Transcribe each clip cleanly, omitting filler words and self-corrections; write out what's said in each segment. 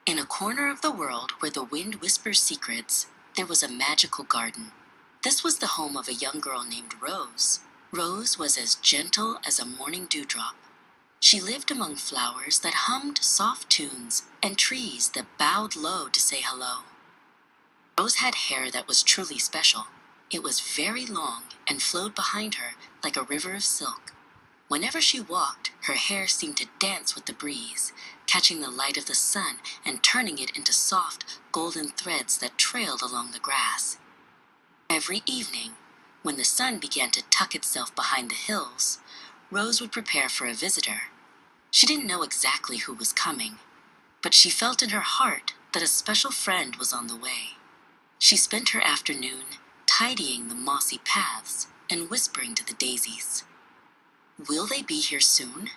In a corner of the world where the wind whispers secrets, there was a magical garden. This was the home of a young girl named Rose. Rose was as gentle as a morning dewdrop. She lived among flowers that hummed soft tunes and trees that bowed low to say hello. Rose had hair that was truly special. It was very long and flowed behind her like a river of silk. Whenever she walked, her hair seemed to dance with the breeze, catching the light of the sun and turning it into soft, golden threads that trailed along the grass. Every evening, when the sun began to tuck itself behind the hills, Rose would prepare for a visitor. She didn't know exactly who was coming, but she felt in her heart that a special friend was on the way. She spent her afternoon tidying the mossy paths and whispering to the daisies. "Will they be here soon?"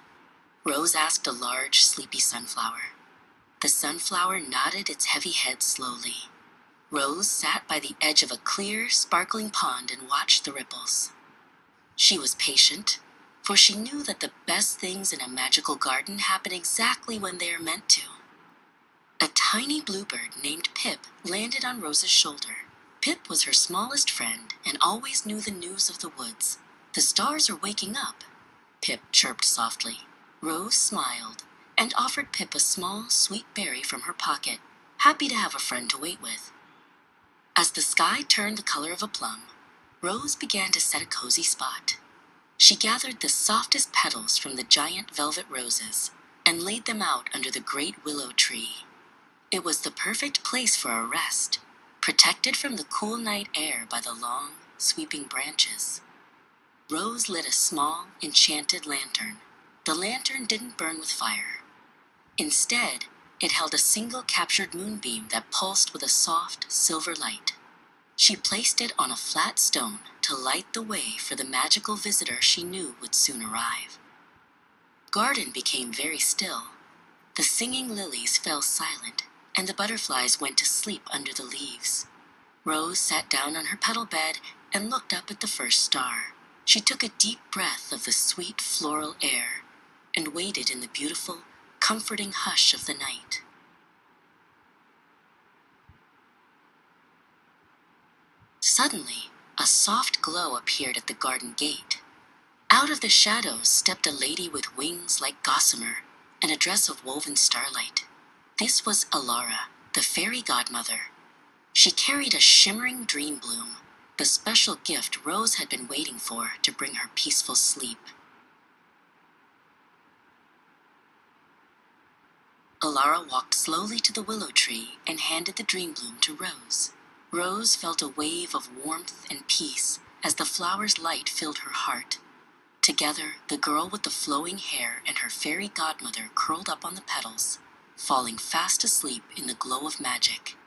Rose asked a large, sleepy sunflower. The sunflower nodded its heavy head slowly. Rose sat by the edge of a clear, sparkling pond and watched the ripples. She was patient, for she knew that the best things in a magical garden happen exactly when they are meant to. A tiny bluebird named Pip landed on Rose's shoulder. Pip was her smallest friend and always knew the news of the woods. "The stars are waking up," Pip chirped softly. Rose smiled and offered Pip a small, sweet berry from her pocket, happy to have a friend to wait with. As the sky turned the color of a plum, Rose began to set a cozy spot. She gathered the softest petals from the giant velvet roses and laid them out under the great willow tree. It was the perfect place for a rest, protected from the cool night air by the long, sweeping branches. Rose lit a small, enchanted lantern. The lantern didn't burn with fire. Instead, it held a single captured moonbeam that pulsed with a soft, silver light. She placed it on a flat stone to light the way for the magical visitor she knew would soon arrive. The garden became very still. The singing lilies fell silent, and the butterflies went to sleep under the leaves. Rose sat down on her petal bed and looked up at the first star. She took a deep breath of the sweet floral air and waited in the beautiful, comforting hush of the night. Suddenly, a soft glow appeared at the garden gate. Out of the shadows stepped a lady with wings like gossamer and a dress of woven starlight. This was Alara, the fairy godmother. She carried a shimmering dream bloom, the special gift Rose had been waiting for to bring her peaceful sleep. Alara walked slowly to the willow tree and handed the dream bloom to Rose. Rose felt a wave of warmth and peace as the flower's light filled her heart. Together, the girl with the flowing hair and her fairy godmother curled up on the petals, falling fast asleep in the glow of magic.